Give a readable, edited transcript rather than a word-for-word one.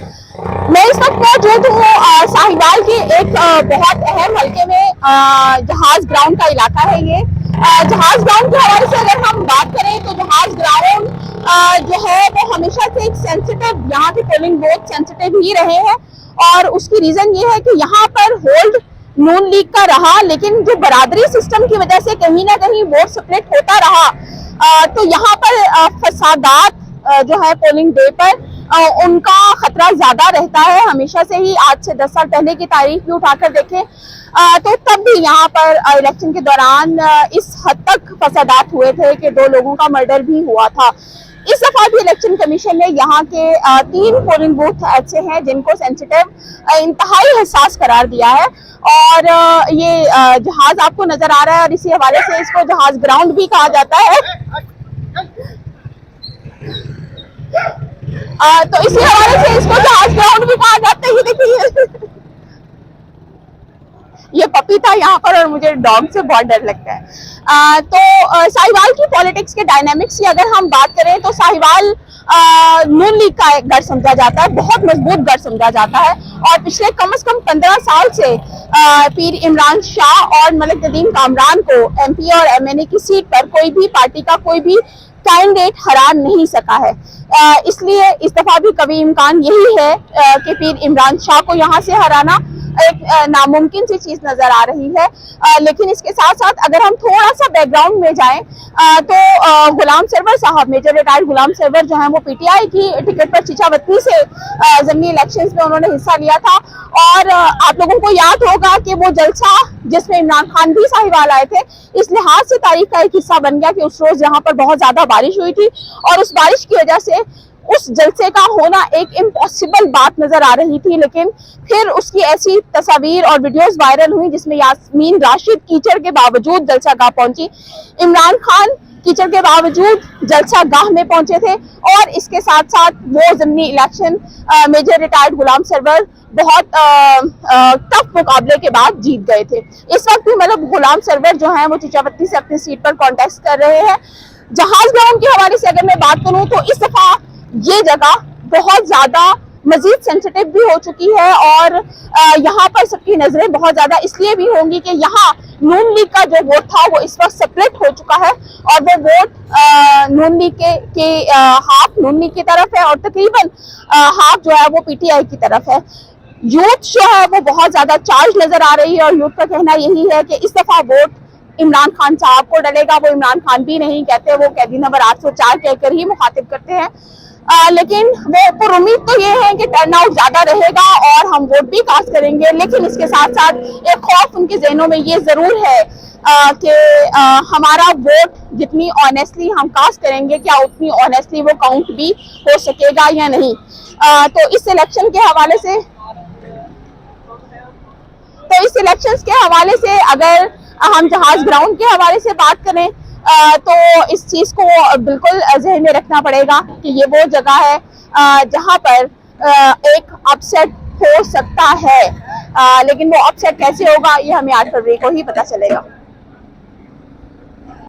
मैं इस वक्त मौजूद हूँ साहिवाल के एक बहुत अहम हल्के में। जहाज ग्राउंड का इलाका है ये। जहाज ग्राउंड के हवाले से अगर हम बात करें तो जहाज ग्राउंड जो है वो हमेशा से एक सेंसिटिव, यहाँ के पोलिंग बूथ सेंसिटिव ही रहे हैं और उसकी रीजन ये है कि यहाँ पर होल्ड नून लीग का रहा, लेकिन जो बरादरी सिस्टम की वजह से कहीं ना कहीं वोट स्प्लिट होता रहा। तो यहाँ पर फसादात जो है पोलिंग डे पर उनका खतरा ज्यादा रहता है हमेशा से ही। आज से 10 साल पहले की तारीख भी उठाकर देखें तो तब भी यहाँ पर इलेक्शन के दौरान इस हद तक फसादात हुए थे कि 2 लोगों का मर्डर भी हुआ था। इस दफा भी इलेक्शन कमीशन ने यहाँ के 3 पोलिंग बूथ ऐसे हैं जिनको सेंसिटिव, इंतहाई हसास करार दिया है। और ये जहाज आपको नजर आ रहा है और इसी हवाले से इसको जहाज ग्राउंड भी कहा जाता है। तो इसी हवाले से इसको जहाज ग्राउंड भी कहा जाता है। ये देखिए ये पपीता यहाँ पर, और मुझे डॉग से बहुत डर लगता है। तो साहिवाल की पॉलिटिक्स के डायनामिक्स की अगर हम बात करें तो साहिवाल नून लीग का एक गढ़ समझा जाता है, बहुत मजबूत गढ़ समझा जाता है। और पिछले कम से कम 15 साल से पीर इमरान शाह और मलिक नदीम कामरान को एमपी और एमएनए की सीट पर कोई भी पार्टी का कोई भी कैंडिडेट हरा नहीं सका है। इसलिए इस दफा भी कभी इम्कान यही है कि पीर इमरान शाह को यहाँ से हराना एक नामुमकिन सी चीज नजर आ रही है। लेकिन इसके साथ साथ अगर हम थोड़ा सा बैकग्राउंड में जाएं तो गुलाम सरवर साहब, मेजर रिटायर्ड गुलाम सरवर जो है वो पीटीआई की टिकट पर चिचावतनी से ज़मीनी इलेक्शंस में उन्होंने हिस्सा लिया था। और आप लोगों को याद होगा कि वो जलसा जिसमें इमरान खान भी साहिवाल आए थे, इस लिहाज से तारीख का एक हिस्सा बन गया कि उस रोज यहाँ पर बहुत ज्यादा बारिश हुई थी और उस बारिश की वजह से उस जलसे का होना एक इम्पॉसिबल बात नजर आ रही थी। लेकिन फिर उसकी ऐसी तस्वीर और वीडियोस वायरल हुई जिसमें यास्मीन राशिद कीचड़ के बावजूद जलसा गाह पहुंची, इमरान खान कीचड़ के बावजूद जलसा गाह में पहुंचे थे। और इसके साथ साथ वो ज़मीनी इलेक्शन मेजर रिटायर्ड गुलाम सरवर बहुत टफ मुकाबले के बाद जीत गए थे। इस वक्त भी मतलब गुलाम सरवर जो है वो चिचावतनी से अपनी सीट पर कॉन्टेस्ट कर रहे हैं। जहाज ग्राउंड के हवाले से अगर मैं बात करूं तो इस दफा ये जगह बहुत ज्यादा मजीद सेंसिटिव भी हो चुकी है और यहाँ पर सबकी नजरें बहुत ज्यादा इसलिए भी होंगी कि यहाँ नून लीग का जो वोट था वो इस वक्त सेपरेट हो चुका है और वो वोट नून लीग के हाफ नून लीग की तरफ है और तकरीबन हाफ जो है वो पीटीआई की तरफ है। यूथ जो है वो बहुत ज्यादा चार्ज नजर आ रही है और यूथ का कहना यही है कि इस दफा वोट इमरान खान साहब को डलेगा। वो इमरान खान भी नहीं कहते, वो कैदी नंबर 804 कहकर ही मुखातिब करते हैं। लेकिन वो पर उम्मीद तो ये है कि टर्नआउट ज्यादा रहेगा और हम वोट भी कास्ट करेंगे। लेकिन इसके साथ साथ एक खौफ उनके जहनों में ये जरूर है कि हमारा वोट जितनी ऑनेस्टली हम कास्ट करेंगे क्या उतनी ऑनेस्टली वो काउंट भी हो सकेगा या नहीं। तो इस इलेक्शन के हवाले से अगर हम जहाज ग्राउंड के हवाले से बात करें तो इस चीज को बिल्कुल जहन में रखना पड़ेगा कि ये वो जगह है जहां पर एक अपसेट हो सकता है। लेकिन वो अपसेट कैसे होगा ये हमें 8 फरवरी को ही पता चलेगा।